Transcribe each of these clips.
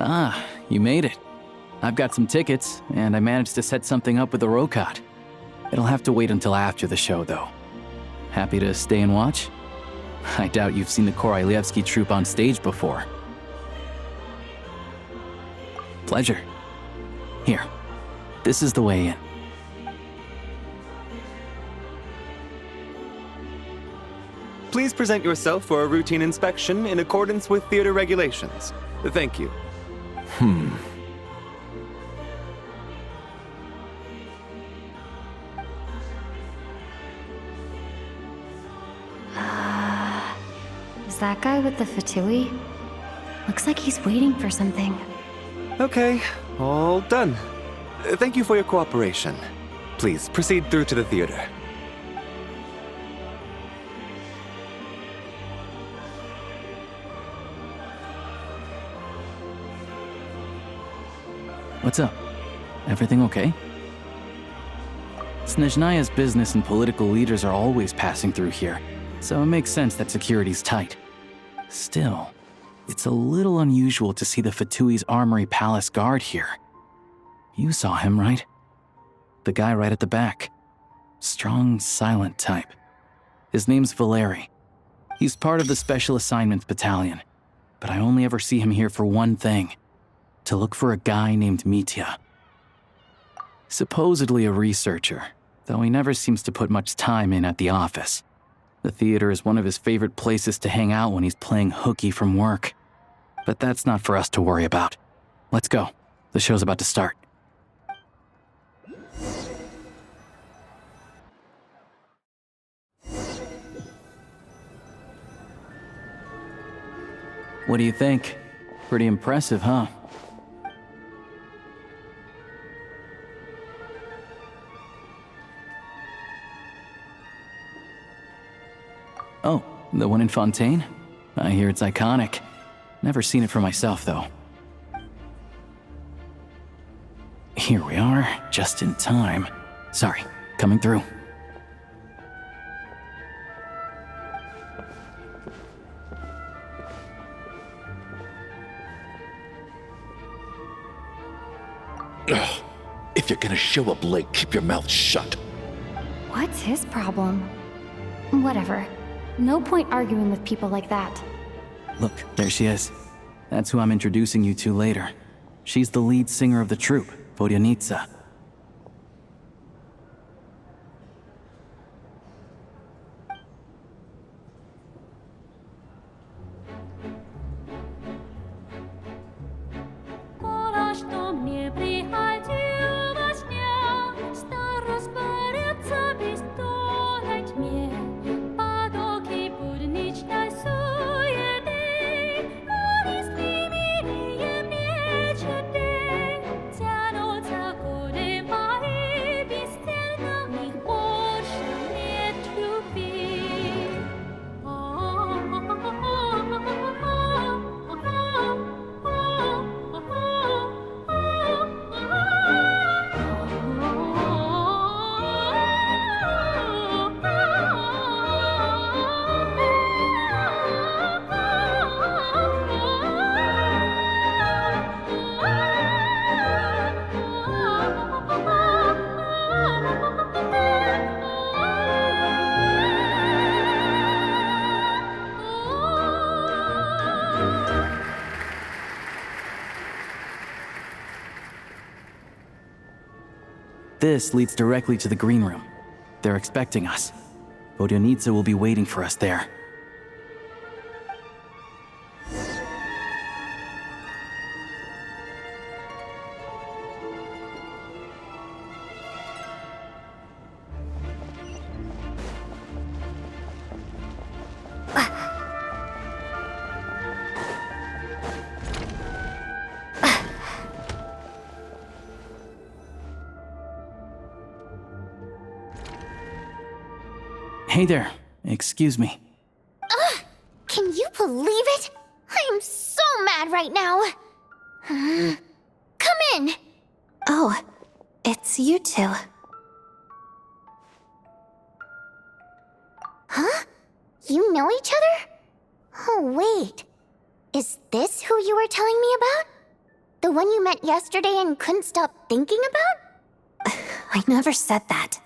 Ah, you made it. I've got some tickets, and I managed to set something up with the Rokot. It'll have to wait until after the show, though. Happy to stay and watch? I doubt you've seen the Korolyevsky troupe on stage before. Pleasure. Here, this is the way in. Please present yourself for a routine inspection in accordance with theater regulations. Thank you. Is that guy with the fatui? Looks like he's waiting for something. Okay, all done. Thank you for your cooperation. Please proceed through to the theater. What's up? Everything okay? Snezhnaya's business and political leaders are always passing through here, so it makes sense that security's tight. Still, it's a little unusual to see the Fatui's Armory Palace guard here. You saw him, right? The guy right at the back. Strong, silent type. His name's Valeri. He's part of the Special Assignments Battalion, but I only ever see him here for one thing: to look for a guy named Mitya. Supposedly a researcher, though he never seems to put much time in at the office. The theater is one of his favorite places to hang out when he's playing hooky from work. But that's not for us to worry about. Let's go. The show's about to start. What do you think? Pretty impressive, huh? Oh, the one in Fontaine? I hear it's iconic. Never seen it for myself, though. Here we are, just in time. Sorry, coming through. Ugh. If you're gonna show up late, keep your mouth shut. What's his problem? Whatever. No point arguing with people like that. Look, there she is. That's who I'm introducing you to later. She's the lead singer of the troupe, Vodyanitsa. This leads directly to the green room. They're expecting us. Vodyanitsa will be waiting for us there. Hey there, excuse me. Can you believe it? I'm so mad right now. Come in. Oh, it's you two. Huh? You know each other? Oh, wait. Is this who you were telling me about? The one you met yesterday and couldn't stop thinking about? I never said that.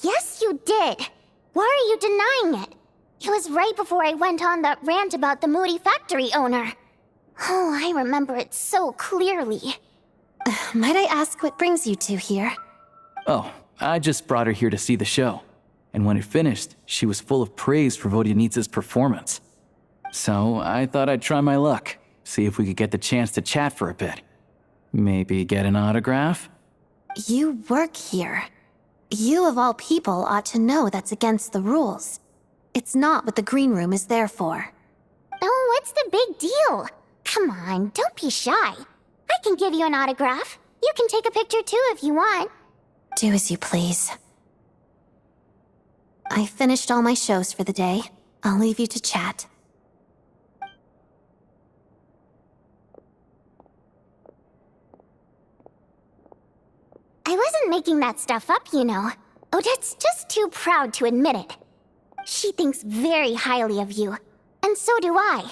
Yes, you did. Why are you denying it? It was right before I went on that rant about the moody factory owner. Oh, I remember it so clearly. Might I ask what brings you two here? Oh, I just brought her here to see the show. And when it finished, she was full of praise for Vodyanitsa's performance. So I thought I'd try my luck, see if we could get the chance to chat for a bit. Maybe get an autograph? You work here. You of all people ought to know that's against the rules. It's not what the green room is there for. Oh, what's the big deal? Come on, don't be shy. I can give you an autograph. You can take a picture too if you want. Do as you please. I finished all my shows for the day. I'll leave you to chat. I wasn't making that stuff up, you know. Odette's just too proud to admit it. She thinks very highly of you, and so do I.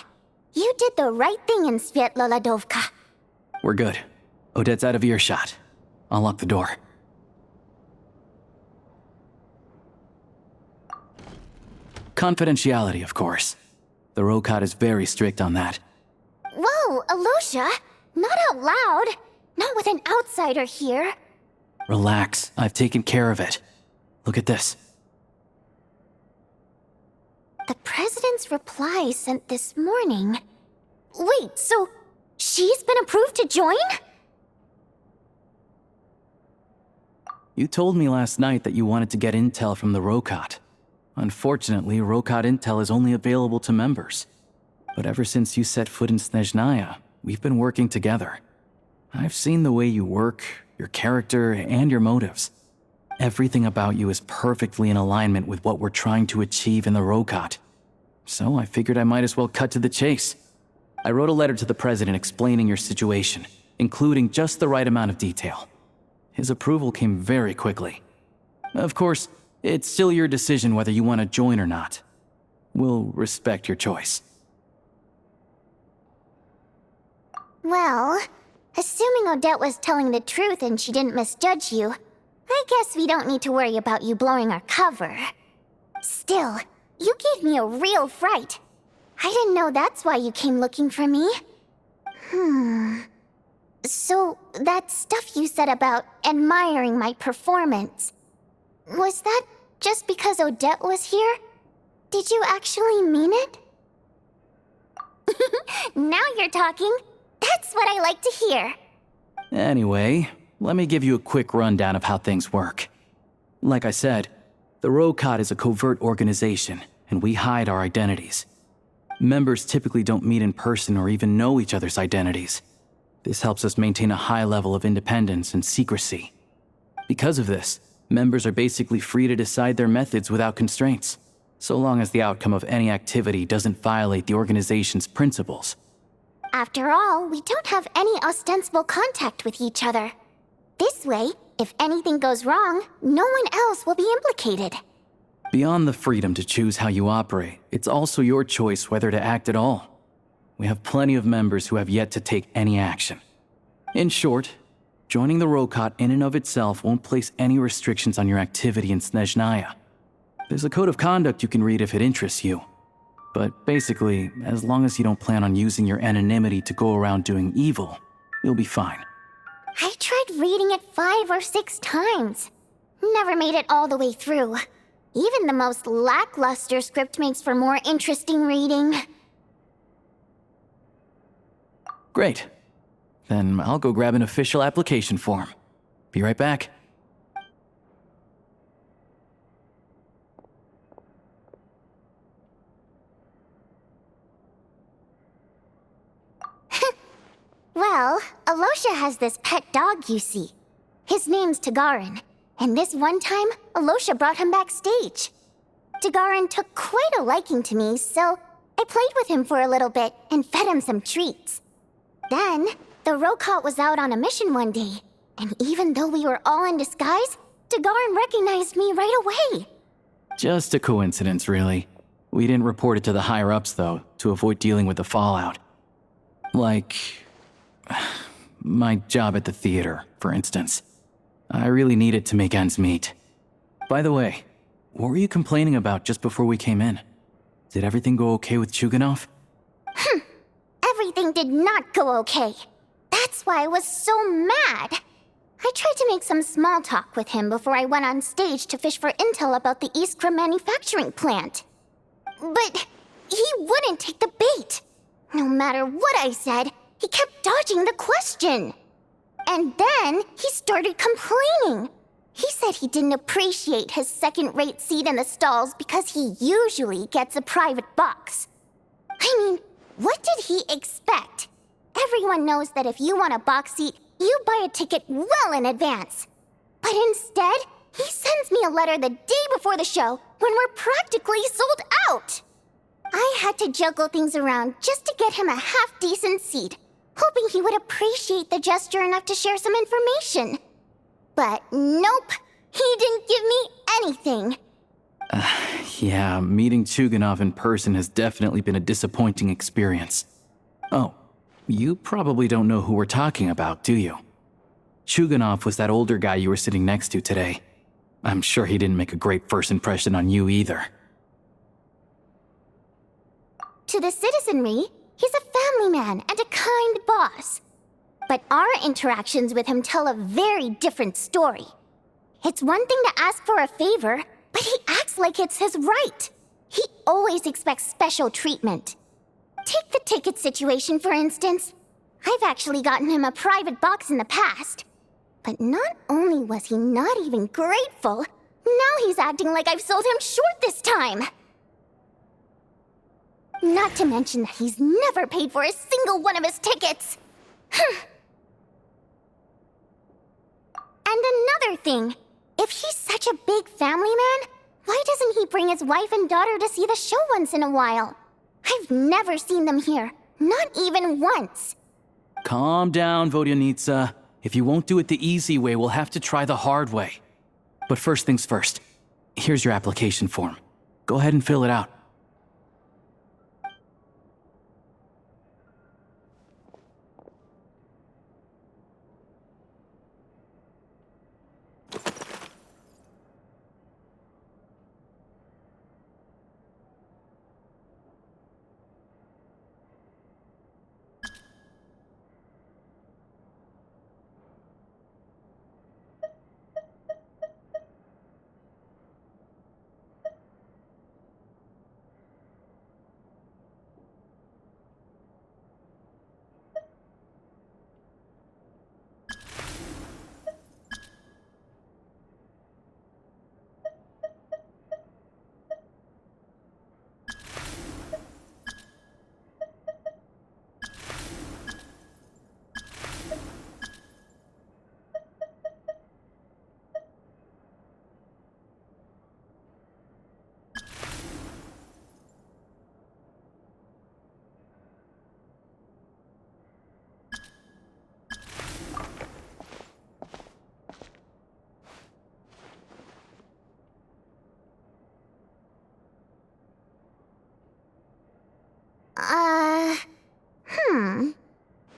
You did the right thing in Svietloladovka. We're good. Odette's out of earshot. I'll lock the door. Confidentiality, of course. The Rokot is very strict on that. Whoa, Alosha! Not out loud! Not with an outsider here! Relax, I've taken care of it. Look at this. The President's reply sent this morning. Wait, so she's been approved to join? You told me last night that you wanted to get intel from the Rokot. Unfortunately, Rokot intel is only available to members. But ever since you set foot in Snezhnaya, we've been working together. I've seen the way you work, your character, and your motives. Everything about you is perfectly in alignment with what we're trying to achieve in the Rokot. So I figured I might as well cut to the chase. I wrote a letter to the President explaining your situation, including just the right amount of detail. His approval came very quickly. Of course, it's still your decision whether you want to join or not. We'll respect your choice. Well, assuming Odette was telling the truth and she didn't misjudge you, I guess we don't need to worry about you blowing our cover. Still, you gave me a real fright. I didn't know that's why you came looking for me. So, that stuff you said about admiring my performance, was that just because Odette was here? Did you actually mean it? Now you're talking. That's what I like to hear. Anyway, let me give you a quick rundown of how things work. Like I said, the Rokot is a covert organization, and we hide our identities. Members typically don't meet in person or even know each other's identities. This helps us maintain a high level of independence and secrecy. Because of this, members are basically free to decide their methods without constraints, so long as the outcome of any activity doesn't violate the organization's principles. After all, we don't have any ostensible contact with each other. This way, if anything goes wrong, no one else will be implicated. Beyond the freedom to choose how you operate, it's also your choice whether to act at all. We have plenty of members who have yet to take any action. In short, joining the Rokot in and of itself won't place any restrictions on your activity in Snezhnaya. There's a code of conduct you can read if it interests you. But basically, as long as you don't plan on using your anonymity to go around doing evil, you'll be fine. I tried reading it 5 or 6 times. Never made it all the way through. Even the most lackluster script makes for more interesting reading. Great. Then I'll go grab an official application form. Be right back. Well, Alosha has this pet dog, you see. His name's Tagarin, and this one time, Alosha brought him backstage. Tagarin took quite a liking to me, so I played with him for a little bit and fed him some treats. Then, the Rokot was out on a mission one day, and even though we were all in disguise, Tagarin recognized me right away. Just a coincidence, really. We didn't report it to the higher-ups, though, to avoid dealing with the fallout. Like, My job at the theater, for instance. I really needed to make ends meet. By the way, what were you complaining about just before we came in? Did everything go okay with Chuganov? Everything did not go okay. That's why I was so mad. I tried to make some small talk with him before I went on stage to fish for intel about the Iskra manufacturing plant. But he wouldn't take the bait. No matter what I said, he kept dodging the question. And then he started complaining. He said he didn't appreciate his second-rate seat in the stalls because he usually gets a private box. I mean, what did he expect? Everyone knows that if you want a box seat, you buy a ticket well in advance. But instead, he sends me a letter the day before the show when we're practically sold out. I had to juggle things around just to get him a half-decent seat, hoping he would appreciate the gesture enough to share some information. But nope, he didn't give me anything. Yeah, meeting Chuganov in person has definitely been a disappointing experience. Oh, you probably don't know who we're talking about, do you? Chuganov was that older guy you were sitting next to today. I'm sure he didn't make a great first impression on you either. To the citizenry, he's a family man and a kind boss. But our interactions with him tell a very different story. It's one thing to ask for a favor, but he acts like it's his right. He always expects special treatment. Take the ticket situation, for instance. I've actually gotten him a private box in the past. But not only was he not even grateful, now he's acting like I've sold him short this time. Not to mention that he's never paid for a single one of his tickets. And another thing, if he's such a big family man, why doesn't he bring his wife and daughter to see the show once in a while? I've never seen them here, not even once. Calm down, Vodyanitsa. If you won't do it the easy way, we'll have to try the hard way. But first things first, here's your application form. Go ahead and fill it out.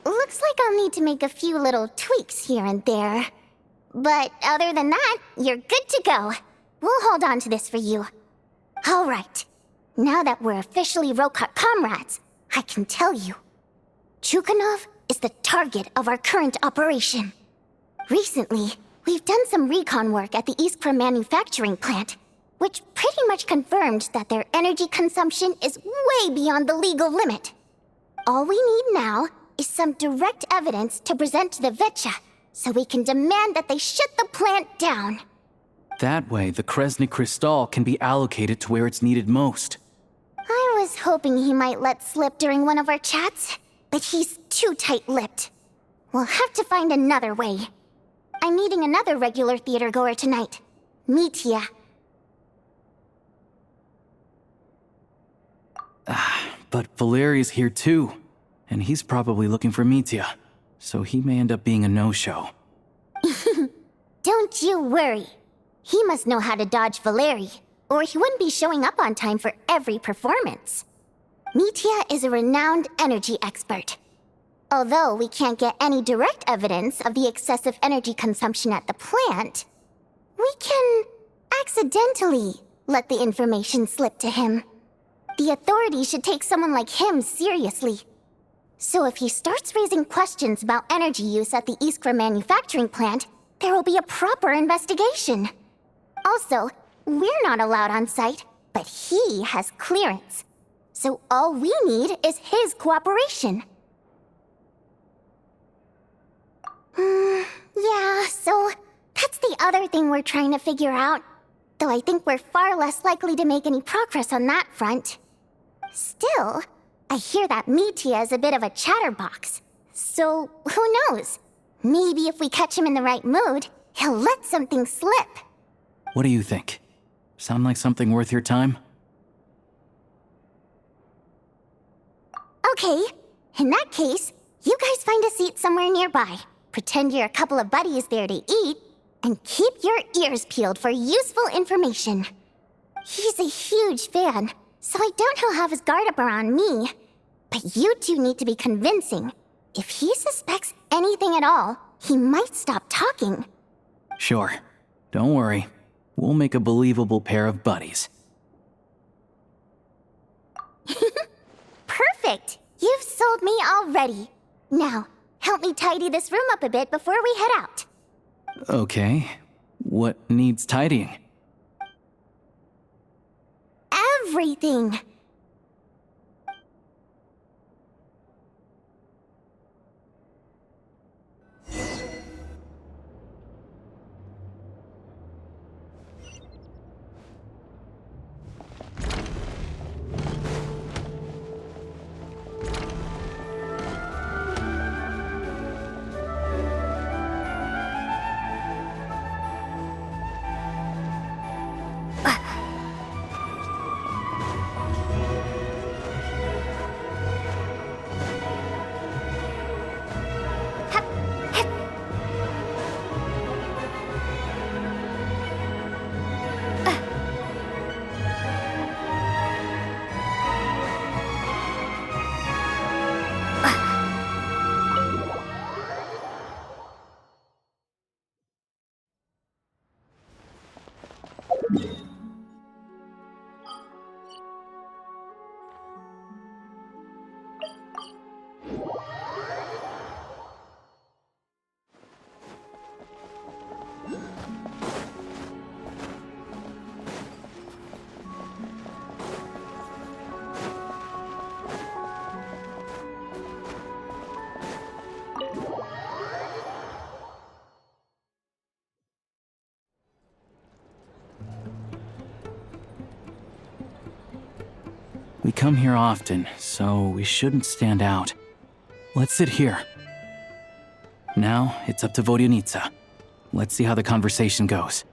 Looks like I'll need to make a few little tweaks here and there. But other than that, you're good to go. We'll hold on to this for you. All right. Now that we're officially Rokot comrades, I can tell you. Chuganov is the target of our current operation. Recently, we've done some recon work at the Iskra manufacturing plant, which pretty much confirmed that their energy consumption is way beyond the legal limit. All we need now is some direct evidence to present to the Vetcha, so we can demand that they shut the plant down. That way, the Kresny Crystal can be allocated to where it's needed most. I was hoping he might let slip during one of our chats, but he's too tight-lipped. We'll have to find another way. I'm meeting another regular theater-goer tonight, Mitya. But Valeri's here too, and he's probably looking for Mitya, so he may end up being a no-show. Don't you worry. He must know how to dodge Valeri, or he wouldn't be showing up on time for every performance. Mitya is a renowned energy expert. Although we can't get any direct evidence of the excessive energy consumption at the plant, we can accidentally let the information slip to him. The authorities should take someone like him seriously. So if he starts raising questions about energy use at the Iskra manufacturing plant, there will be a proper investigation. Also, we're not allowed on site, but he has clearance. So all we need is his cooperation. Yeah, so that's the other thing we're trying to figure out. Though I think we're far less likely to make any progress on that front. Still, I hear that Mitya is a bit of a chatterbox. So, who knows? Maybe if we catch him in the right mood, he'll let something slip. What do you think? Sound like something worth your time? Okay, in that case, you guys find a seat somewhere nearby. Pretend you're a couple of buddies there to eat, and keep your ears peeled for useful information. He's a huge fan, so I doubt he'll have his guard up around me. But you two need to be convincing. If he suspects anything at all, he might stop talking. Sure. Don't worry. We'll make a believable pair of buddies. Perfect! You've sold me already. Now, help me tidy this room up a bit before we head out. Okay. What needs tidying? Everything! We come here often, so we shouldn't stand out. Let's sit here. Now, it's up to Vodyanica. Let's see how the conversation goes.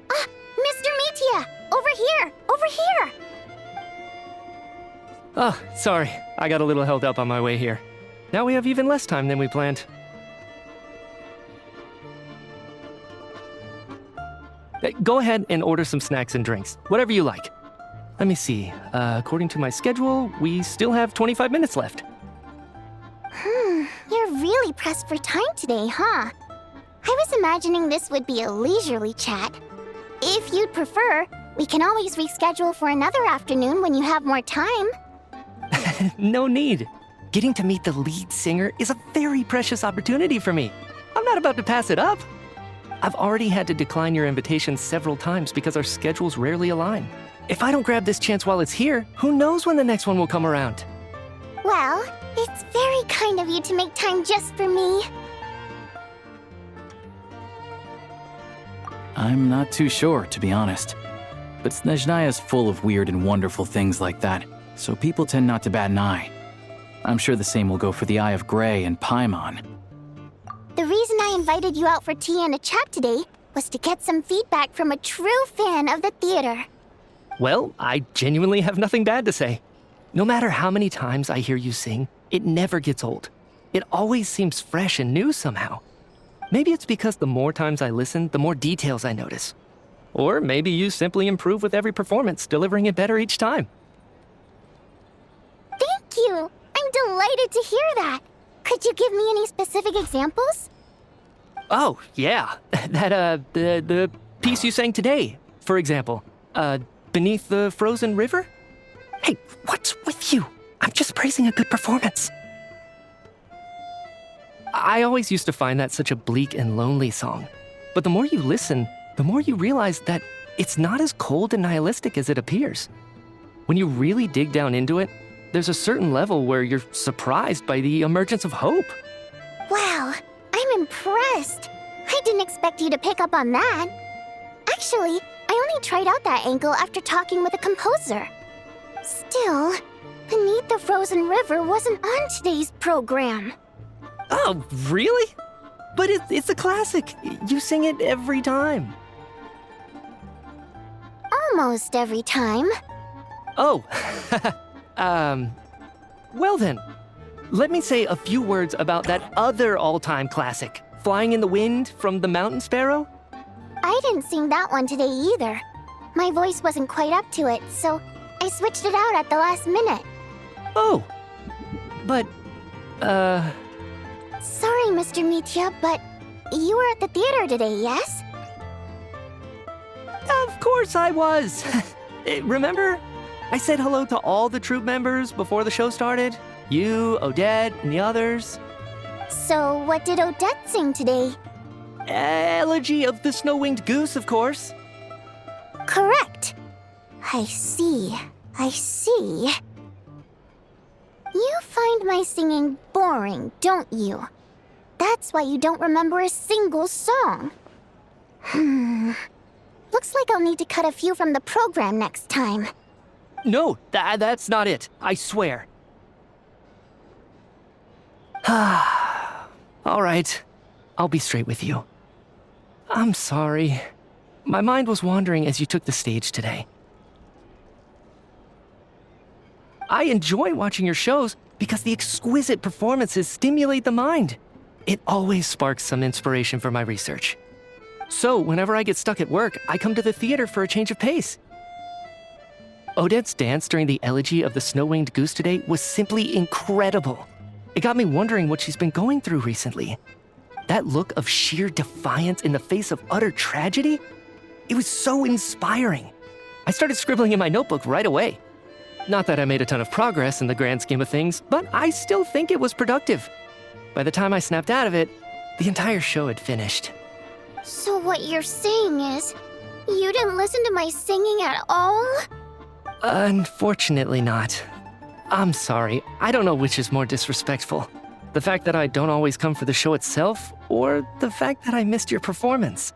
Mr. Mitya! Over here! Over here! Oh, sorry. I got a little held up on my way here. Now we have even less time than we planned. Go ahead and order some snacks and drinks, whatever you like. Let me see. According to my schedule, we still have 25 minutes left. You're really pressed for time today, huh? I was imagining this would be a leisurely chat. If you'd prefer, we can always reschedule for another afternoon when you have more time. No need. Getting to meet the lead singer is a very precious opportunity for me. I'm not about to pass it up. I've already had to decline your invitation several times because our schedules rarely align. If I don't grab this chance while it's here, who knows when the next one will come around? Well, it's very kind of you to make time just for me. I'm not too sure, to be honest. But Snezhnaya is full of weird and wonderful things like that, so people tend not to bat an eye. I'm sure the same will go for the Eye of Grey and Paimon. The reason I invited you out for tea and a chat today was to get some feedback from a true fan of the theater. Well, I genuinely have nothing bad to say. No matter how many times I hear you sing, it never gets old. It always seems fresh and new somehow. Maybe it's because the more times I listen, the more details I notice. Or maybe you simply improve with every performance, delivering it better each time. Thank you! I'm delighted to hear that! Could you give me any specific examples? Oh, yeah. The piece you sang today, for example. Beneath the Frozen River? Hey, what's with you? I'm just praising a good performance. I always used to find that such a bleak and lonely song. But the more you listen, the more you realize that it's not as cold and nihilistic as it appears. When you really dig down into it, there's a certain level where you're surprised by the emergence of hope. Wow, I'm impressed. I didn't expect you to pick up on that. Actually, I only tried out that angle after talking with a composer. Still, Beneath the Frozen River wasn't on today's program. Oh, really? But it's a classic. You sing it every time. Almost every time. Oh, well then, let me say a few words about that other all-time classic, Flying in the Wind from the Mountain Sparrow. I didn't sing that one today either. My voice wasn't quite up to it, so I switched it out at the last minute. Oh, but, Sorry, Mr. Mitya, but you were at the theater today, yes? Of course I was. Remember? I said hello to all the troupe members before the show started. You, Odette, and the others. So what did Odette sing today? Elegy of the Snow-Winged Goose, of course. Correct. I see. I see. You find my singing boring, don't you? That's why you don't remember a single song. Looks like I'll need to cut a few from the program next time. No, that's not it. I swear. All right. I'll be straight with you. I'm sorry. My mind was wandering as you took the stage today. I enjoy watching your shows because the exquisite performances stimulate the mind. It always sparks some inspiration for my research. So, whenever I get stuck at work, I come to the theater for a change of pace. Odette's dance during the Elegy of the Snow-Winged Goose today was simply incredible. It got me wondering what she's been going through recently. That look of sheer defiance in the face of utter tragedy? It was so inspiring. I started scribbling in my notebook right away. Not that I made a ton of progress in the grand scheme of things, but I still think it was productive. By the time I snapped out of it, the entire show had finished. So what you're saying is, you didn't listen to my singing at all? Unfortunately not. I'm sorry, I don't know which is more disrespectful. The fact that I don't always come for the show itself, or the fact that I missed your performance.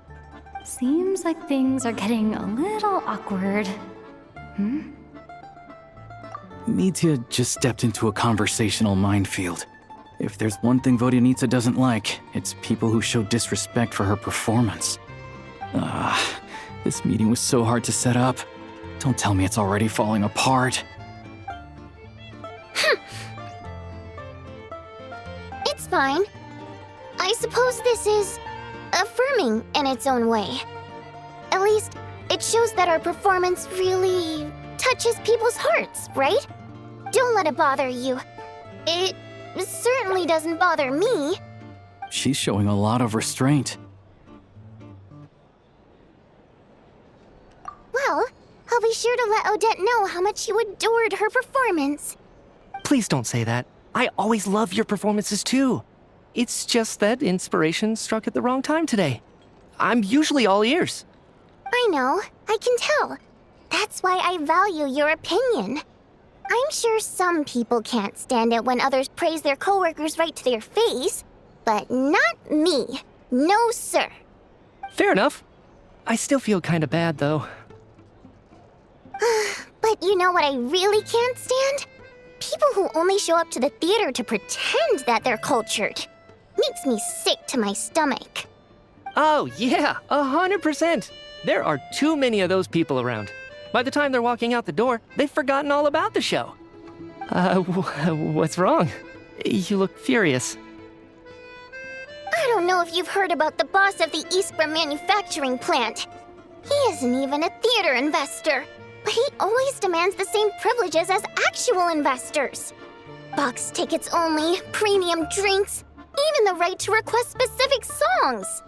Seems like things are getting a little awkward. Mitya just stepped into a conversational minefield. If there's one thing Vodyanitsa doesn't like, it's people who show disrespect for her performance. This meeting was so hard to set up. Don't tell me it's already falling apart. It's fine. I suppose this is affirming in its own way. At least, it shows that our performance really touches people's hearts, right? Don't let it bother you. It certainly doesn't bother me. She's showing a lot of restraint. Well, I'll be sure to let Odette know how much you adored her performance. Please don't say that. I always love your performances too. It's just that inspiration struck at the wrong time today. I'm usually all ears. I know, I can tell. That's why I value your opinion. I'm sure some people can't stand it when others praise their coworkers right to their face, but not me. No, sir. Fair enough. I still feel kinda bad though. But you know what I really can't stand? People who only show up to the theater to pretend that they're cultured. Makes me sick to my stomach. Oh yeah, 100%. There are too many of those people around. By the time they're walking out the door, they've forgotten all about the show. What's wrong? You look furious. I don't know if you've heard about the boss of the Iskra manufacturing plant. He isn't even a theater investor, but he always demands the same privileges as actual investors. Box tickets only, premium drinks, even the right to request specific songs.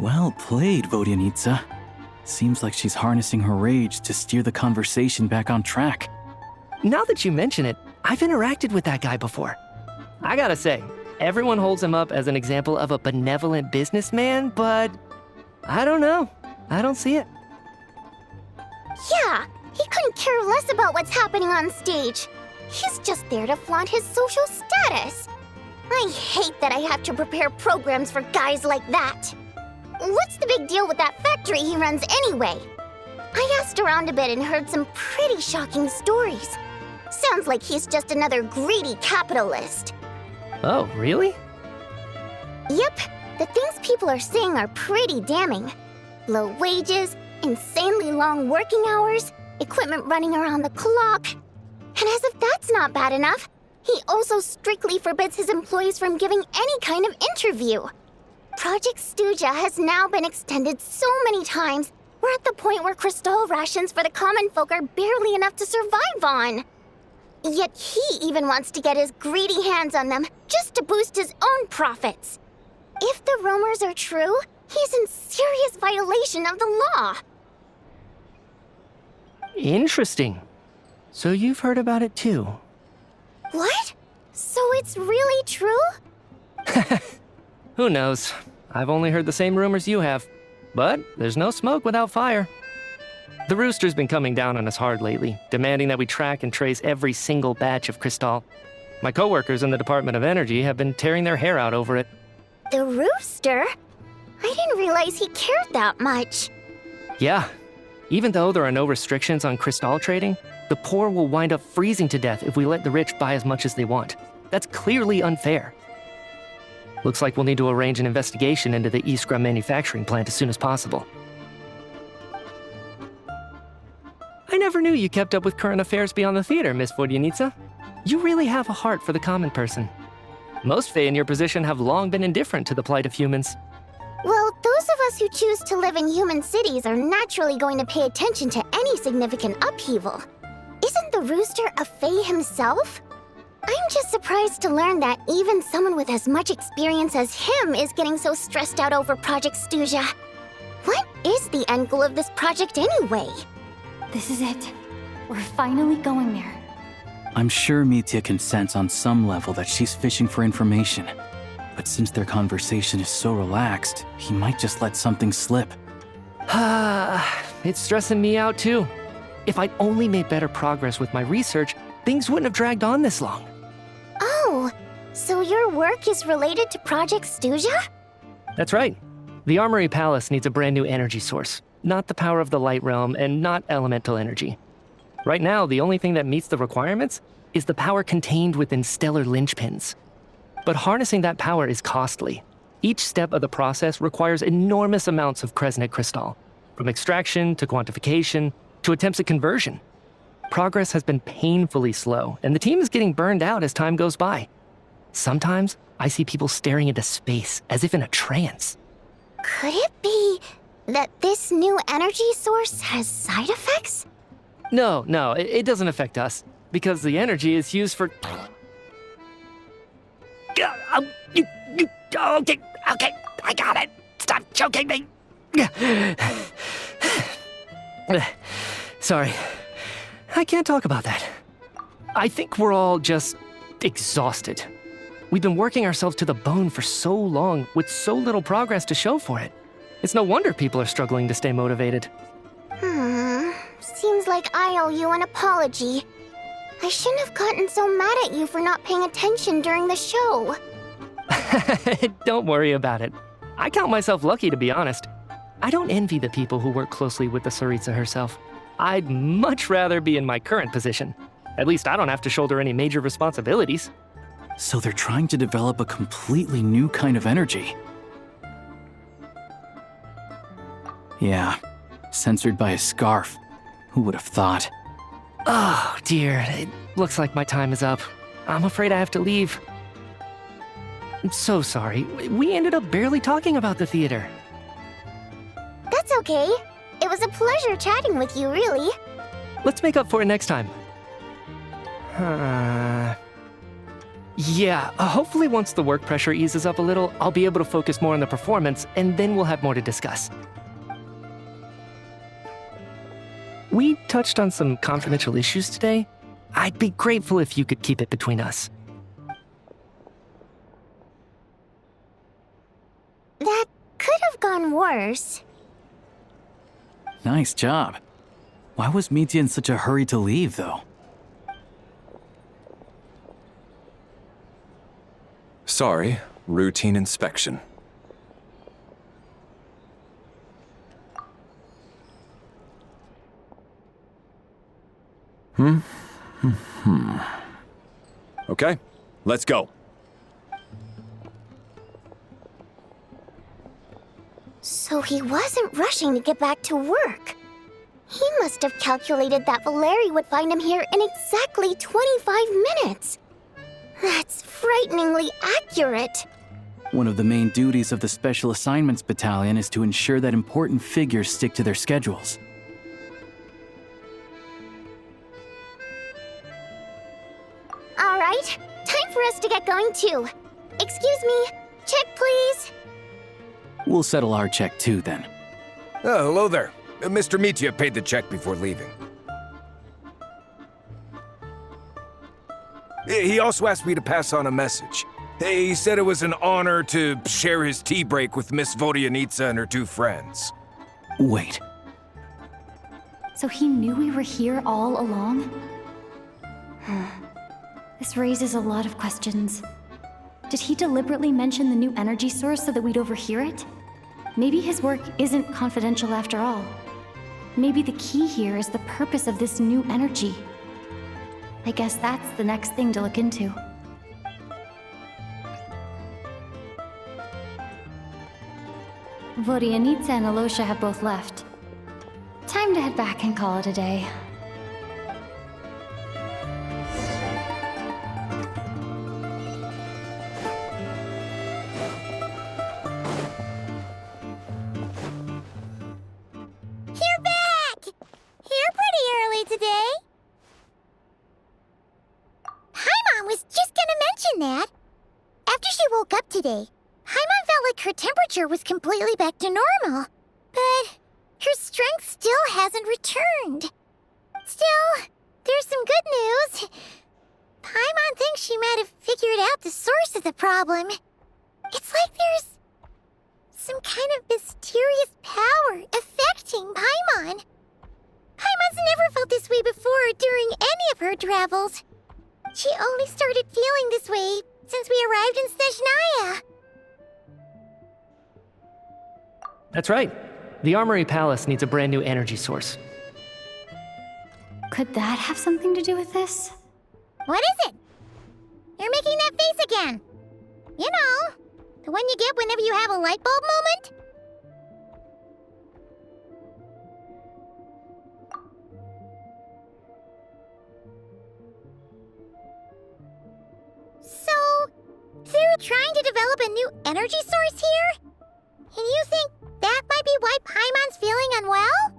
Well played, Vodyanitsa. Seems like she's harnessing her rage to steer the conversation back on track. Now that you mention it, I've interacted with that guy before. I gotta say, everyone holds him up as an example of a benevolent businessman, but I don't know. I don't see it. Yeah, he couldn't care less about what's happening on stage. He's just there to flaunt his social status. I hate that I have to prepare programs for guys like that. What's the big deal with that factory he runs anyway? I asked around a bit and heard some pretty shocking stories. Sounds like he's just another greedy capitalist. Oh, really? Yep, the things people are saying are pretty damning. Low wages, insanely long working hours, equipment running around the clock. And as if that's not bad enough, he also strictly forbids his employees from giving any kind of interview. Project Snezhnaya has now been extended so many times, we're at the point where crystal rations for the common folk are barely enough to survive on. Yet he even wants to get his greedy hands on them just to boost his own profits. If the rumors are true, he's in serious violation of the law. Interesting. So you've heard about it too. What? So it's really true? Who knows? I've only heard the same rumors you have. But there's no smoke without fire. The Rooster's been coming down on us hard lately, demanding that we track and trace every single batch of crystal. My coworkers in the Department of Energy have been tearing their hair out over it. The Rooster? I didn't realize he cared that much. Yeah. Even though there are no restrictions on crystal trading, the poor will wind up freezing to death if we let the rich buy as much as they want. That's clearly unfair. Looks like we'll need to arrange an investigation into the Iskra manufacturing plant as soon as possible. I never knew you kept up with current affairs beyond the theater, Miss Vodyanitsa. You really have a heart for the common person. Most Fae in your position have long been indifferent to the plight of humans. Well, those of us who choose to live in human cities are naturally going to pay attention to any significant upheaval. Isn't the Rooster a Fae himself? I'm just surprised to learn that even someone with as much experience as him is getting so stressed out over Project Snezhnaya. What is the end goal of this project anyway? This is it. We're finally going there. I'm sure Mitya can sense on some level that she's fishing for information. But since their conversation is so relaxed, he might just let something slip. It's stressing me out too. If I'd only made better progress with my research, things wouldn't have dragged on this long. Oh, so your work is related to Project Snezhnaya? That's right. The Armory Palace needs a brand new energy source. Not the power of the Light Realm and not elemental energy. Right now, the only thing that meets the requirements is the power contained within stellar linchpins. But harnessing that power is costly. Each step of the process requires enormous amounts of Kresnet crystal, from extraction to quantification to attempts at conversion. Progress has been painfully slow, and the team is getting burned out as time goes by. Sometimes, I see people staring into space as if in a trance. Could it be that this new energy source has side effects? No, it doesn't affect us, because the energy is used for... Okay, I got it. Stop choking me. Sorry, I can't talk about that. I think we're all just exhausted. We've been working ourselves to the bone for so long with so little progress to show for it. It's no wonder people are struggling to stay motivated. Seems like I owe you an apology. I shouldn't have gotten so mad at you for not paying attention during the show. Don't worry about it. I count myself lucky, to be honest. I don't envy the people who work closely with the Tsaritsa herself. I'd much rather be in my current position. At least I don't have to shoulder any major responsibilities. So they're trying to develop a completely new kind of energy. Yeah, censored by a scarf. Who would have thought? Oh, dear. It looks like my time is up. I'm afraid I have to leave. I'm so sorry. We ended up barely talking about the theater. That's okay. It was a pleasure chatting with you, really. Let's make up for it next time. Yeah, hopefully once the work pressure eases up a little, I'll be able to focus more on the performance, and then we'll have more to discuss. We touched on some confidential issues today. I'd be grateful if you could keep it between us. That could have gone worse. Nice job. Why was Mitya in such a hurry to leave, though? Sorry, routine inspection. Okay, let's go. So he wasn't rushing to get back to work. He must have calculated that Valeri would find him here in exactly 25 minutes. That's frighteningly accurate. One of the main duties of the Special Assignments Battalion is to ensure that important figures stick to their schedules. All right, time for us to get going too. Excuse me, check please. We'll settle our check too, then. Oh, hello there. Mr. Mitya paid the check before leaving. He also asked me to pass on a message. He said it was an honor to share his tea break with Miss Vodyanitsa and her two friends. Wait. So he knew we were here all along? This raises a lot of questions. Did he deliberately mention the new energy source so that we'd overhear it? Maybe his work isn't confidential after all. Maybe the key here is the purpose of this new energy. I guess that's the next thing to look into. Vodyanitsa and Alosha have both left. Time to head back and call it a day. You're back! You're pretty early today. Paimon was just gonna mention that. After she woke up today, Paimon felt like her temperature was completely back to normal. But her strength still hasn't returned. Still, there's some good news. Paimon thinks she might have figured out the source of the problem. It's like there's some kind of mysterious power affecting Paimon. Paimon's never felt this way before during any of her travels. She only started feeling this way since we arrived in Snezhnaya. That's right. The Armory Palace needs a brand new energy source. Could that have something to do with this? What is it? You're making that face again. You know, the one you get whenever you have a light bulb moment? So, they're trying to develop a new energy source here? And you think that might be why Paimon's feeling unwell?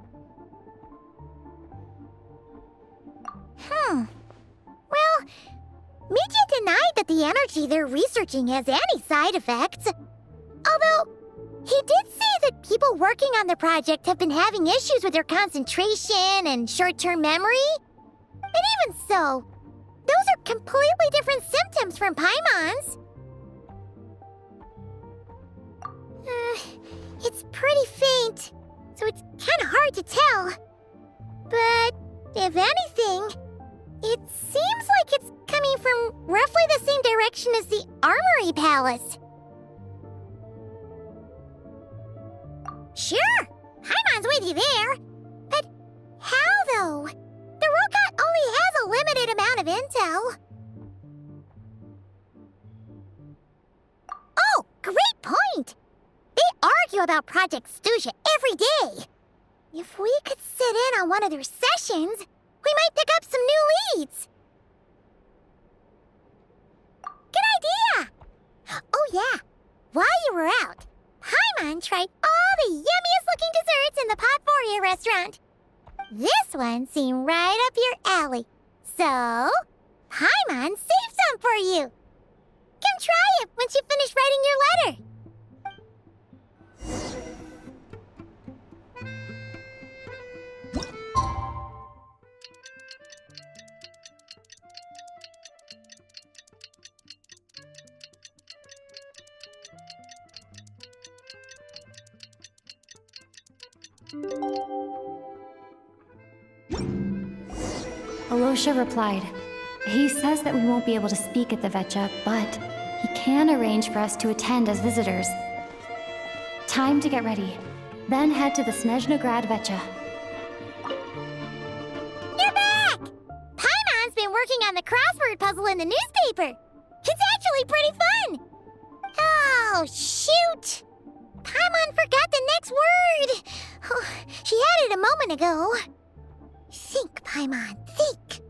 Well, Mitya denied that the energy they're researching has any side effects. Although, he did say that people working on the project have been having issues with their concentration and short-term memory. And even so, those are completely different symptoms from Paimon's. It's pretty faint, so it's kind of hard to tell. But if anything, it seems like it's coming from roughly the same direction as the Armory Palace. Sure, Paimon's with you there. But how, though? The Rokat only has a limited amount of intel. Oh, great point! They argue about Project Stuzha every day. If we could sit in on one of their sessions, we might pick up some new leads. Good idea! Oh yeah, while you were out, Paimon tried all the yummiest looking desserts in the Potpourri restaurant. This one seemed right up your alley. So, Paimon saved some for you. Come try it once you finish writing your letter. Alosha replied. He says that we won't be able to speak at the Vetcha, but he can arrange for us to attend as visitors. Time to get ready. Then head to the Snezhnaya Vetcha. You're back! Paimon's been working on the crossword puzzle in the newspaper. It's actually pretty fun. Oh, shoot! Paimon forgot the next word. Oh, she had it a moment ago. Think, Paimon, think.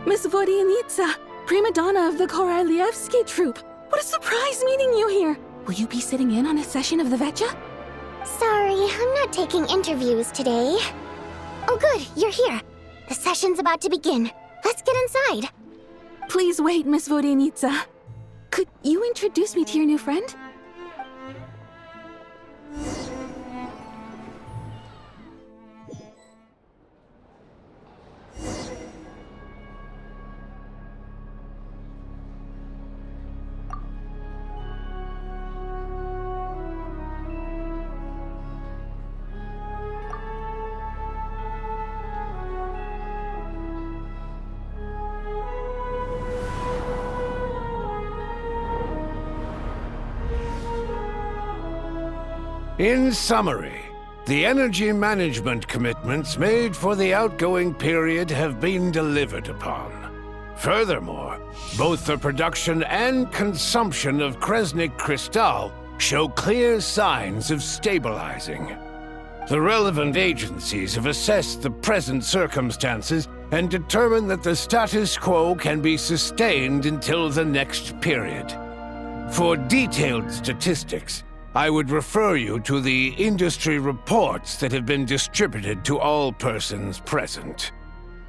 Miss Vodyanitsa, prima donna of the Korolievsky troupe. What a surprise meeting you here. Will you be sitting in on a session of the Vetcha? Sorry, I'm not taking interviews today. Oh good, you're here. The session's about to begin. Let's get inside. Please wait, Miss Vodyanitsa. Could you introduce me to your new friend? In summary, the energy management commitments made for the outgoing period have been delivered upon. Furthermore, both the production and consumption of Kresnik Crystal show clear signs of stabilizing. The relevant agencies have assessed the present circumstances and determined that the status quo can be sustained until the next period. For detailed statistics, I would refer you to the industry reports that have been distributed to all persons present.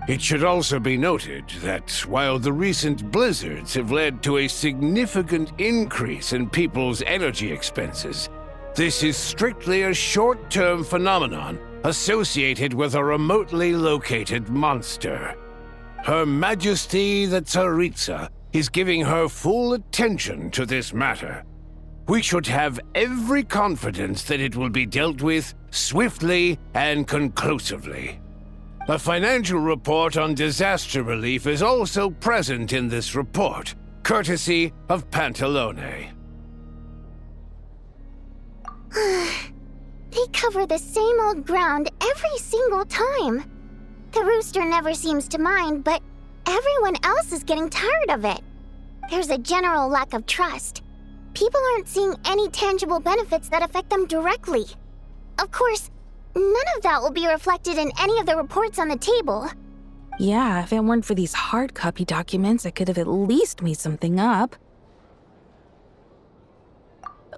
It should also be noted that while the recent blizzards have led to a significant increase in people's energy expenses, this is strictly a short-term phenomenon associated with a remotely located monster. Her Majesty the Tsaritsa is giving her full attention to this matter. We should have every confidence that it will be dealt with swiftly and conclusively. A financial report on disaster relief is also present in this report, courtesy of Pantalone. They cover the same old ground every single time. The rooster never seems to mind, but everyone else is getting tired of it. There's a general lack of trust. People aren't seeing any tangible benefits that affect them directly. Of course, none of that will be reflected in any of the reports on the table. Yeah, if it weren't for these hard copy documents, I could have at least made something up.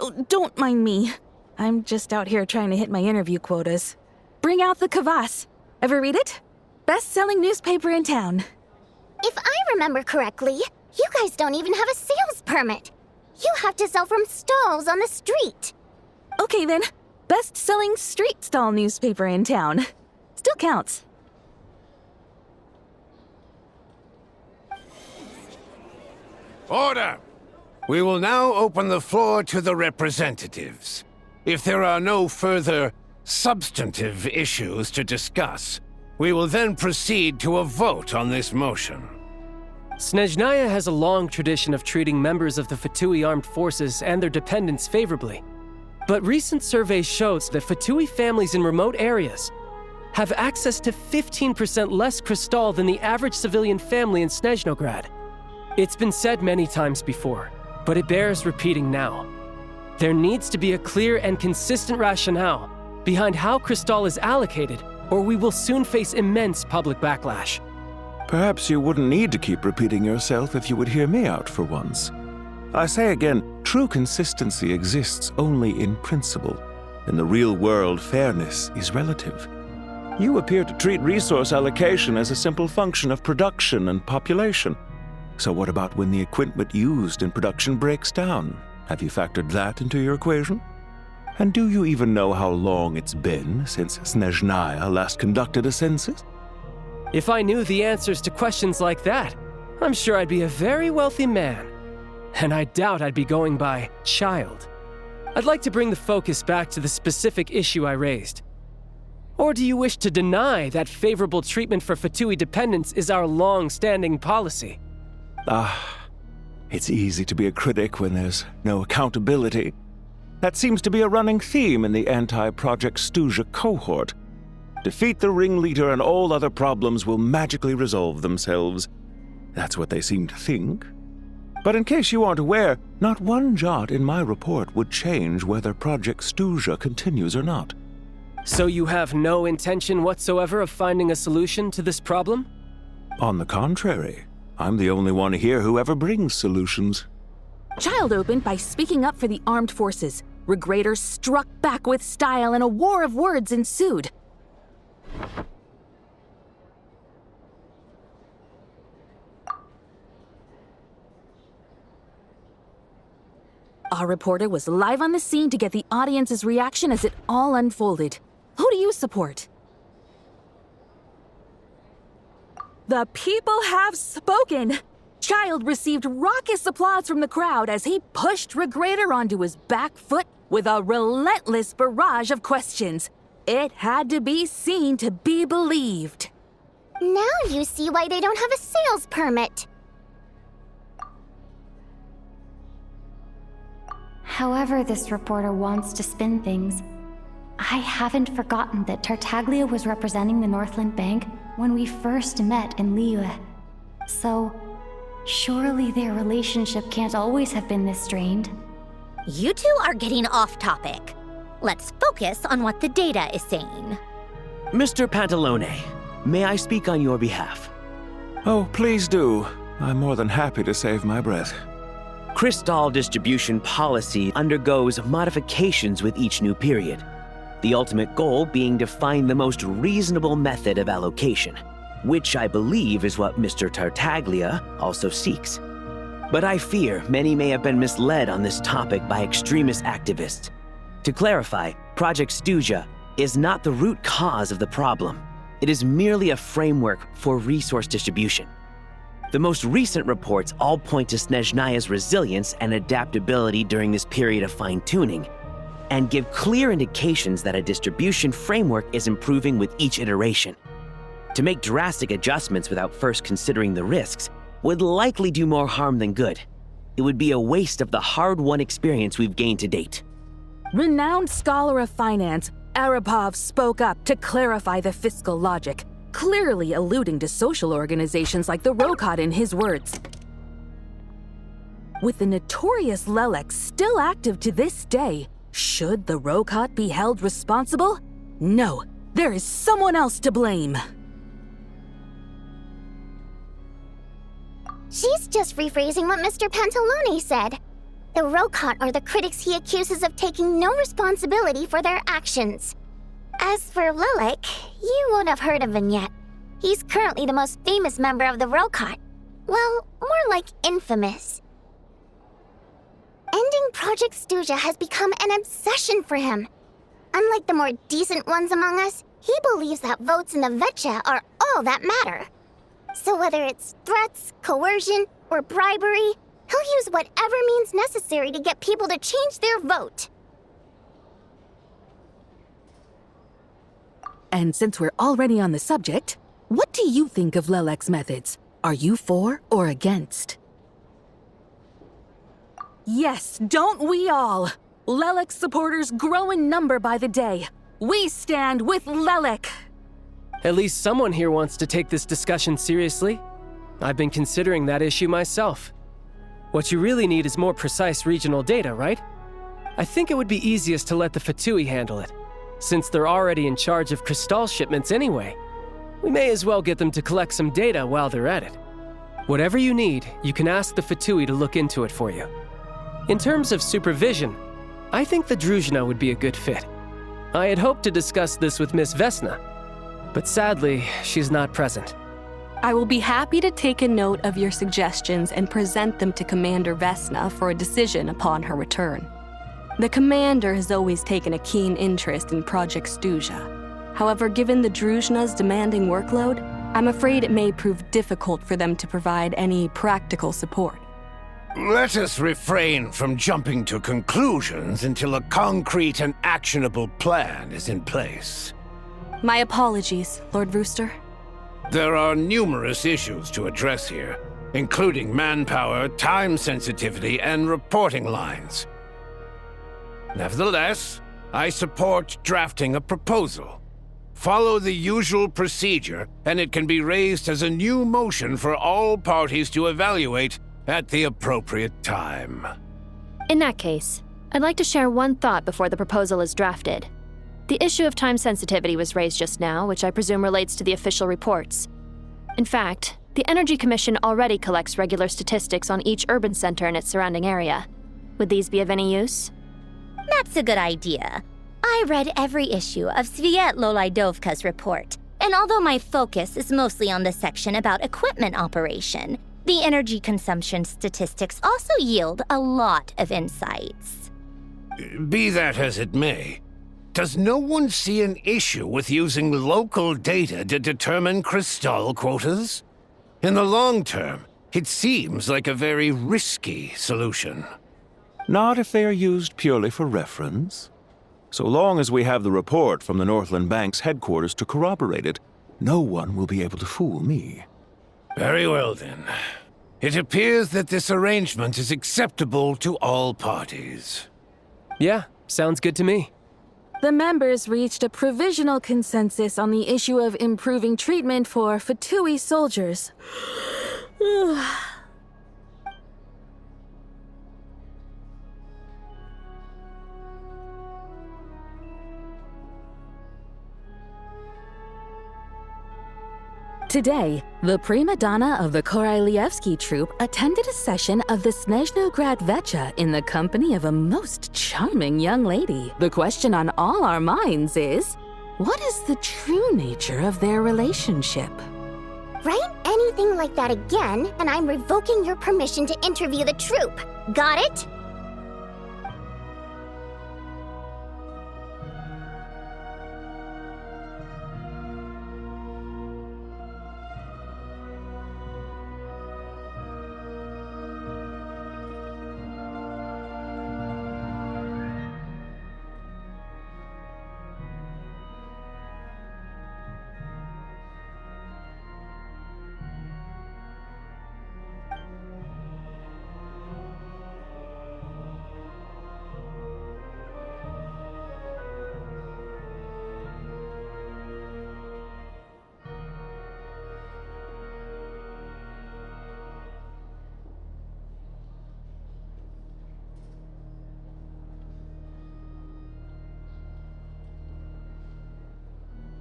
Oh, don't mind me. I'm just out here trying to hit my interview quotas. Bring out the kvass. Ever read it? Best-selling newspaper in town. If I remember correctly, you guys don't even have a sales permit. You have to sell from stalls on the street. Okay then, best-selling street stall newspaper in town. Still counts. Order! We will now open the floor to the representatives. If there are no further substantive issues to discuss, we will then proceed to a vote on this motion. Snezhnaya has a long tradition of treating members of the Fatui armed forces and their dependents favorably. But recent surveys shows that Fatui families in remote areas have access to 15% less crystal than the average civilian family in Snezhnograd. It's been said many times before, but it bears repeating now. There needs to be a clear and consistent rationale behind how crystal is allocated, or we will soon face immense public backlash. Perhaps you wouldn't need to keep repeating yourself if you would hear me out for once. I say again, true consistency exists only in principle. In the real world, fairness is relative. You appear to treat resource allocation as a simple function of production and population. So what about when the equipment used in production breaks down? Have you factored that into your equation? And do you even know how long it's been since Snezhnaya last conducted a census? If I knew the answers to questions like that, I'm sure I'd be a very wealthy man. And I doubt I'd be going by child. I'd like to bring the focus back to the specific issue I raised. Or do you wish to deny that favorable treatment for Fatui dependents is our long-standing policy? It's easy to be a critic when there's no accountability. That seems to be a running theme in the anti-Project Stuja cohort. Defeat the ringleader and all other problems will magically resolve themselves. That's what they seem to think. But in case you aren't aware, not one jot in my report would change whether Project Stuja continues or not. So you have no intention whatsoever of finding a solution to this problem? On the contrary, I'm the only one here who ever brings solutions. Child opened by speaking up for the armed forces. Regrator struck back with style and a war of words ensued. Our reporter was live on the scene to get the audience's reaction as it all unfolded. Who do you support? The people have spoken! Child received raucous applause from the crowd as he pushed Regrator onto his back foot with a relentless barrage of questions. It had to be seen to be believed. Now you see why they don't have a sales permit. However this reporter wants to spin things, I haven't forgotten that Tartaglia was representing the Northland Bank when we first met in Liyue. So, surely their relationship can't always have been this strained. You two are getting off topic. Let's focus on what the data is saying. Mr. Pantalone, may I speak on your behalf? Oh, please do. I'm more than happy to save my breath. Crystal distribution policy undergoes modifications with each new period, the ultimate goal being to find the most reasonable method of allocation, which I believe is what Mr. Tartaglia also seeks. But I fear many may have been misled on this topic by extremist activists. To clarify, Project Stuja is not the root cause of the problem. It is merely a framework for resource distribution. The most recent reports all point to Snezhnaya's resilience and adaptability during this period of fine-tuning, and give clear indications that a distribution framework is improving with each iteration. To make drastic adjustments without first considering the risks would likely do more harm than good. It would be a waste of the hard-won experience we've gained to date. Renowned scholar of finance, Arapov spoke up to clarify the fiscal logic, clearly alluding to social organizations like the Rokot in his words. With the notorious Lelex still active to this day, should the Rokot be held responsible? No, there is someone else to blame. She's just rephrasing what Mr. Pantalone said. The Rokot are the critics he accuses of taking no responsibility for their actions. As for Lilik, you won't have heard of him yet. He's currently the most famous member of the Rokot. Well, more like infamous. Ending Project Stuja has become an obsession for him. Unlike the more decent ones among us, he believes that votes in the Vetcha are all that matter. So whether it's threats, coercion, or bribery, he'll use whatever means necessary to get people to change their vote. And since we're already on the subject, what do you think of Lelek's methods? Are you for or against? Yes, don't we all? Lelek supporters grow in number by the day. We stand with Lelek! At least someone here wants to take this discussion seriously. I've been considering that issue myself. What you really need is more precise regional data, right? I think it would be easiest to let the Fatui handle it, since they're already in charge of Crystal shipments anyway. We may as well get them to collect some data while they're at it. Whatever you need, you can ask the Fatui to look into it for you. In terms of supervision, I think the Druzhna would be a good fit. I had hoped to discuss this with Miss Vesna, but sadly, she's not present. I will be happy to take a note of your suggestions and present them to Commander Vesna for a decision upon her return. The Commander has always taken a keen interest in Project Snezhnaya. However, given the Druzhna's demanding workload, I'm afraid it may prove difficult for them to provide any practical support. Let us refrain from jumping to conclusions until a concrete and actionable plan is in place. My apologies, Lord Rooster. There are numerous issues to address here, including manpower, time sensitivity, and reporting lines. Nevertheless, I support drafting a proposal. Follow the usual procedure, and it can be raised as a new motion for all parties to evaluate at the appropriate time. In that case, I'd like to share one thought before the proposal is drafted. The issue of time sensitivity was raised just now, which I presume relates to the official reports. In fact, the Energy Commission already collects regular statistics on each urban center and its surrounding area. Would these be of any use? That's a good idea. I read every issue of Sviet Lolaidovka's report, and although my focus is mostly on the section about equipment operation, the energy consumption statistics also yield a lot of insights. Be that as it may, does no one see an issue with using local data to determine Crystal quotas? In the long term, it seems like a very risky solution. Not if they are used purely for reference. So long as we have the report from the Northland Bank's headquarters to corroborate it, no one will be able to fool me. Very well, then. It appears that this arrangement is acceptable to all parties. Yeah, sounds good to me. The members reached a provisional consensus on the issue of improving treatment for Fatui soldiers. Today, the prima donna of the Korailievsky troupe attended a session of the Snezhnograd Vecha in the company of a most charming young lady. The question on all our minds is, what is the true nature of their relationship? Write anything like that again, and I'm revoking your permission to interview the troupe. Got it?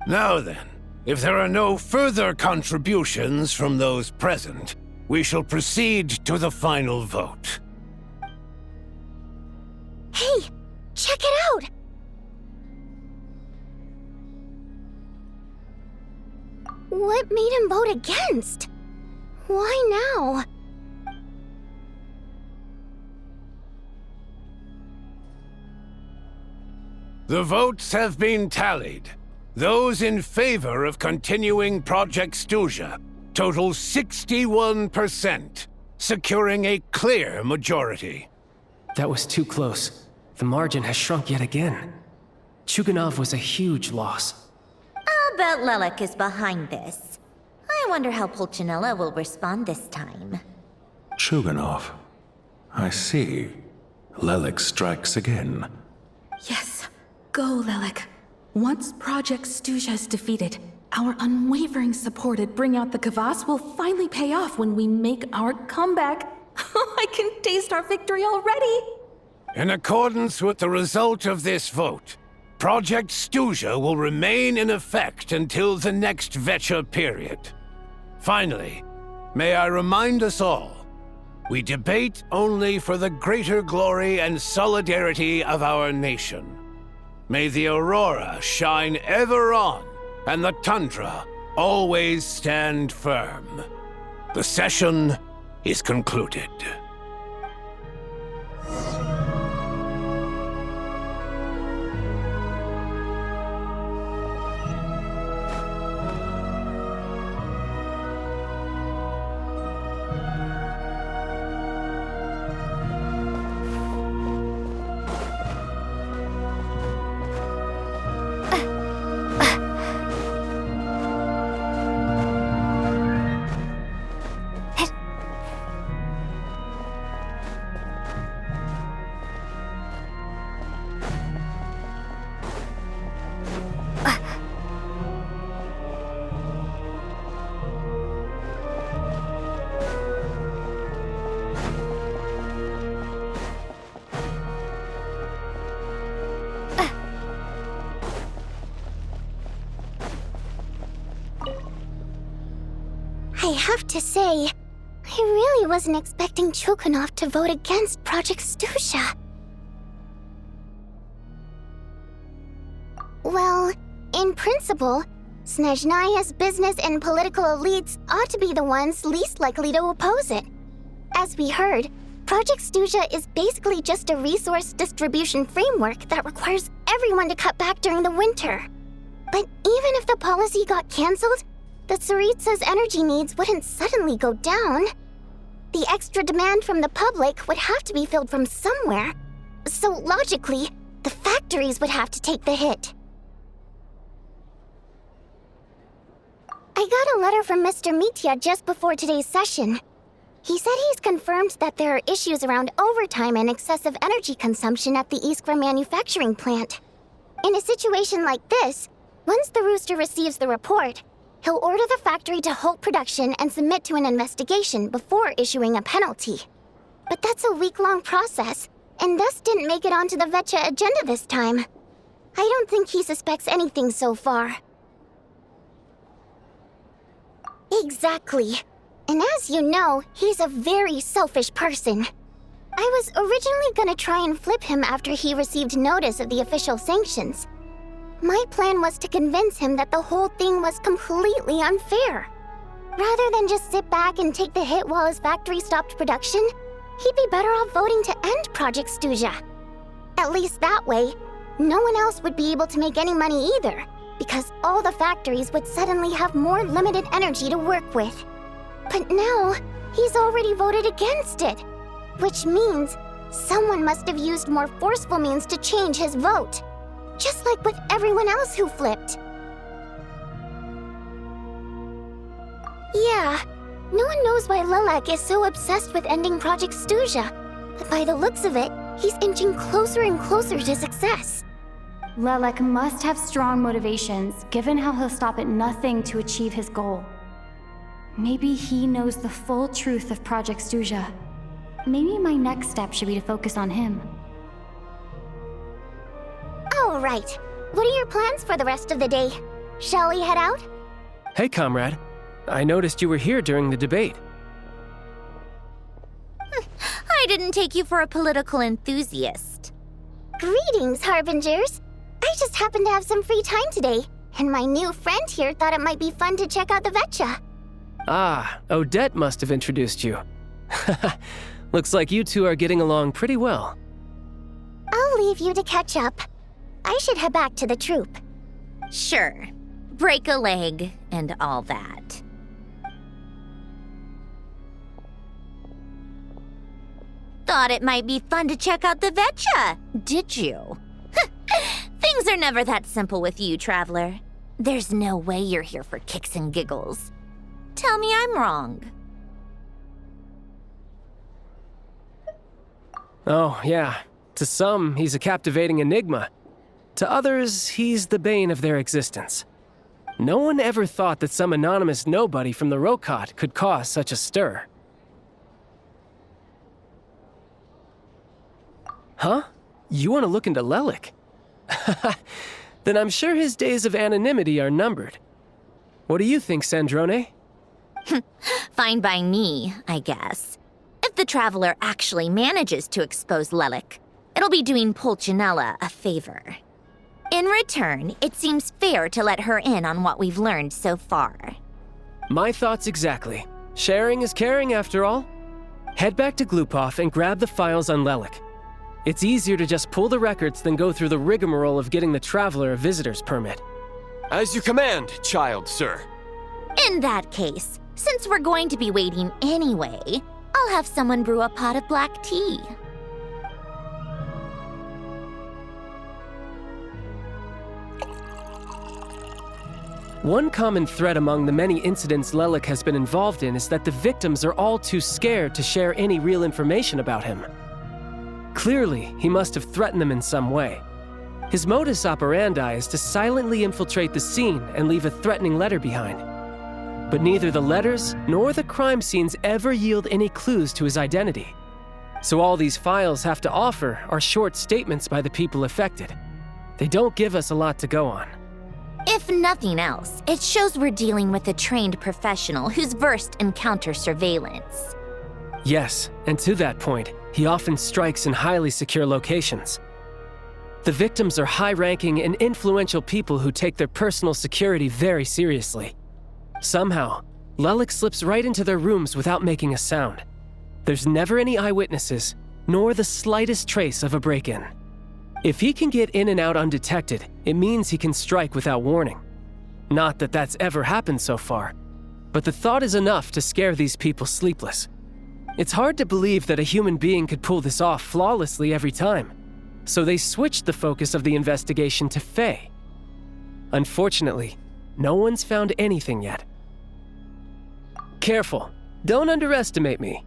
Now then, if there are no further contributions from those present, we shall proceed to the final vote. Hey, check it out! What made him vote against? Why now? The votes have been tallied. Those in favor of continuing Project Snezhnaya total 61%, securing a clear majority. That was too close. The margin has shrunk yet again. Chuganov was a huge loss. I'll bet Lelek is behind this. I wonder how Pulcinella will respond this time. Chuganov. I see. Lelik strikes again. Yes. Go, Lelik. Once Project Stuzha is defeated, our unwavering support at Bring Out the Kvass will finally pay off when we make our comeback. I can taste our victory already! In accordance with the result of this vote, Project Stuzha will remain in effect until the next Vecha period. Finally, may I remind us all, we debate only for the greater glory and solidarity of our nation. May the aurora shine ever on, and the tundra always stand firm. The session is concluded. I have to say, I really wasn't expecting Chuganov to vote against Project Stuzha. Well, in principle, Snezhnaya's business and political elites ought to be the ones least likely to oppose it. As we heard, Project Stuzha is basically just a resource distribution framework that requires everyone to cut back during the winter. But even if the policy got cancelled, the Tsaritsa's energy needs wouldn't suddenly go down. The extra demand from the public would have to be filled from somewhere. So logically, the factories would have to take the hit. I got a letter from Mr. Mitya just before today's session. He said he's confirmed that there are issues around overtime and excessive energy consumption at the Iskra manufacturing plant. In a situation like this, once the Rooster receives the report, he'll order the factory to halt production and submit to an investigation before issuing a penalty. But that's a week-long process, and thus didn't make it onto the Vecha agenda this time. I don't think he suspects anything so far. Exactly. And as you know, he's a very selfish person. I was originally gonna try and flip him after he received notice of the official sanctions. My plan was to convince him that the whole thing was completely unfair. Rather than just sit back and take the hit while his factory stopped production, he'd be better off voting to end Project Stuzha. At least that way, no one else would be able to make any money either, because all the factories would suddenly have more limited energy to work with. But now, he's already voted against it, which means someone must have used more forceful means to change his vote. Just like with everyone else who flipped. Yeah, no one knows why Lelik is so obsessed with ending Project Stuzha, but by the looks of it, he's inching closer and closer to success. Lelik must have strong motivations, given how he'll stop at nothing to achieve his goal. Maybe he knows the full truth of Project Stuzha. Maybe my next step should be to focus on him. All right. What are your plans for the rest of the day? Shall we head out? Hey, comrade. I noticed you were here during the debate. I didn't take you for a political enthusiast. Greetings, Harbingers. I just happened to have some free time today, and my new friend here thought it might be fun to check out the Vecha. Ah, Odette must have introduced you. Looks like you two are getting along pretty well. I'll leave you to catch up. I should head back to the troop. Sure. Break a leg and all that. Thought it might be fun to check out the Vecha, did you? Things are never that simple with you, Traveler. There's no way you're here for kicks and giggles. tell me I'm wrong. Oh, yeah. To some, he's a captivating enigma. To others, he's the bane of their existence. No one ever thought that some anonymous nobody from the Rokot could cause such a stir. Huh? You want to look into Lelik? Then I'm sure his days of anonymity are numbered. What do you think, Snezhnaya? Fine by me, I guess. If the Traveler actually manages to expose Lelik, it'll be doing Pulcinella a favor. In return, it seems fair to let her in on what we've learned so far. My thoughts exactly. Sharing is caring, after all. Head back to Glupov and grab the files on Lelik. It's easier to just pull the records than go through the rigmarole of getting the Traveler a visitor's permit. As you command, child, sir. In that case, since we're going to be waiting anyway, I'll have someone brew a pot of black tea. One common thread among the many incidents Lelik has been involved in is that the victims are all too scared to share any real information about him. Clearly, he must have threatened them in some way. His modus operandi is to silently infiltrate the scene and leave a threatening letter behind. But neither the letters nor the crime scenes ever yield any clues to his identity. So all these files have to offer are short statements by the people affected. They don't give us a lot to go on. If nothing else, it shows we're dealing with a trained professional who's versed in counter-surveillance. Yes, and to that point, he often strikes in highly secure locations. The victims are high-ranking and influential people who take their personal security very seriously. Somehow, Lelik slips right into their rooms without making a sound. There's never any eyewitnesses, nor the slightest trace of a break-in. If he can get in and out undetected, it means he can strike without warning. Not that that's ever happened so far, but the thought is enough to scare these people sleepless. It's hard to believe that a human being could pull this off flawlessly every time, so they switched the focus of the investigation to Faye. Unfortunately, no one's found anything yet. Careful, don't underestimate me.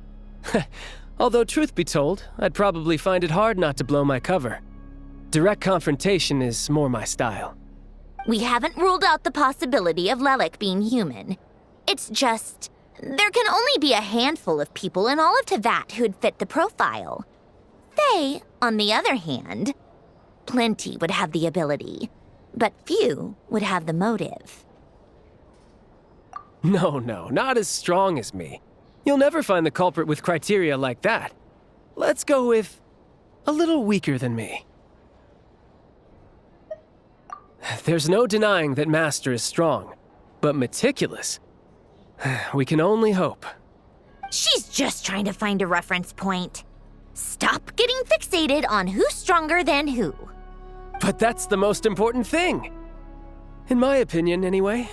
Although truth be told, I'd probably find it hard not to blow my cover. Direct confrontation is more my style. We haven't ruled out the possibility of Lelik being human. It's just, there can only be a handful of people in all of Teyvat who'd fit the profile. Faye, on the other hand, plenty would have the ability, but few would have the motive. No, not as strong as me. You'll never find the culprit with criteria like that. Let's go with a little weaker than me. There's no denying that Master is strong, but meticulous. We can only hope. She's just trying to find a reference point. Stop getting fixated on who's stronger than who. But that's the most important thing. In my opinion, anyway.